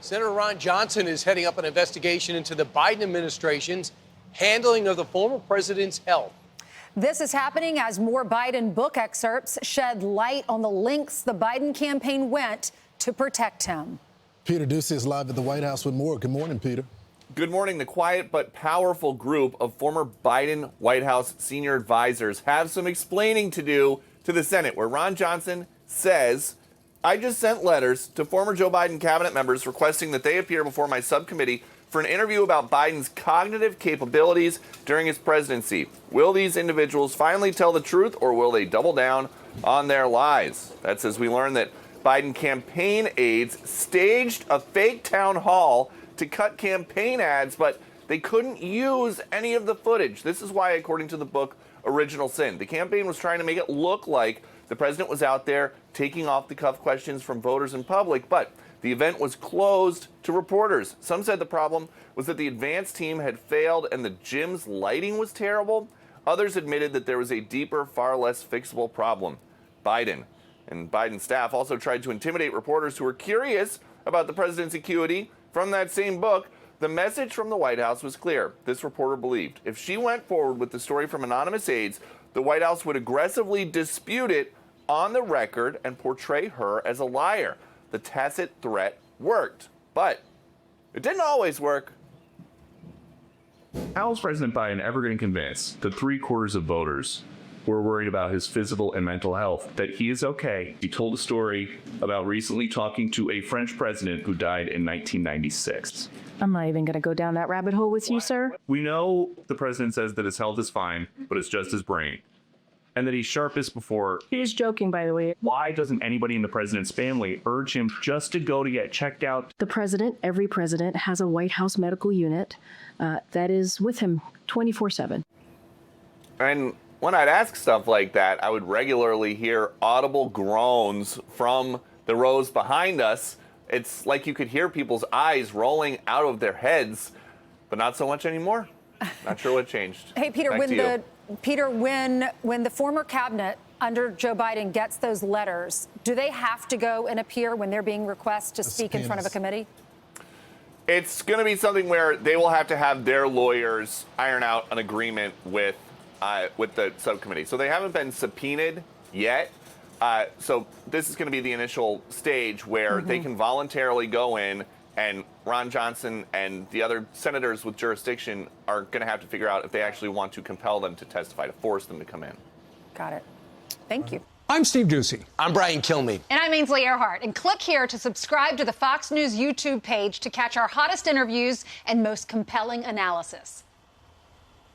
Senator Ron Johnson is heading up an investigation into the Biden administration's handling of the former president's health. This is happening as more Biden book excerpts shed light on the lengths the Biden campaign went to protect him. Peter Doocy is live at the White House with more. Good morning, Peter. Good morning. The quiet but powerful group of former Biden White House senior advisors have some explaining to do to the Senate, where Ron Johnson says, I just sent letters to former Joe Biden cabinet members requesting that they appear before my subcommittee for an interview about Biden's cognitive capabilities during his presidency. Will these individuals finally tell the truth, or will they double down on their lies? That's as we learn that Biden campaign aides staged a fake town hall to cut campaign ads, but they couldn't use any of the footage. This is why, according to the book Original Sin, the campaign was trying to make it look like the president was out there taking off-the-cuff questions from voters in public, but the event was closed to reporters. Some said the problem was that the advance team had failed and the gym's lighting was terrible. Others admitted that there was a deeper, far less fixable problem. Biden and Biden's staff also tried to intimidate reporters who were curious about the president's acuity. From that same book, the message from the White House was clear. This reporter believed if she went forward with the story from anonymous aides, the White House would aggressively dispute it on the record and portray her as a liar. The tacit threat worked, but it didn't always work. How is President Biden ever going to convince the 3/4 of voters who are worried about his physical and mental health that he is okay? He told a story about recently talking to a French president who died in 1996. I'm not even going to go down that rabbit hole with you, sir. We know the president says that his health is fine, but it's just his brain. And that he's sharpest before. He's joking, by the way. Why doesn't anybody in the president's family urge him just to go to get checked out? The president, every president, has a White House medical unit that is with him 24/7. And when I'd ask stuff like that, I would regularly hear audible groans from the rows behind us. It's like you could hear people's eyes rolling out of their heads, but not so much anymore. Not sure what changed. Hey, Peter, when the former cabinet under Joe Biden gets those letters, do they have to go and appear when they're being requested to speak in front of a committee? It's going to be something where they will have to have their lawyers iron out an agreement with the subcommittee. So they haven't been subpoenaed yet. So this is going to be the initial stage where they can voluntarily go in, and Ron Johnson and the other senators with jurisdiction are going to have to figure out if they actually want to compel them to testify, to force them to come in. Got it. Thank you. I'm Steve Doocy. I'm Brian Kilmeade. And I'm Ainsley Earhart. And click here to subscribe to the Fox News YouTube page to catch our hottest interviews and most compelling analysis.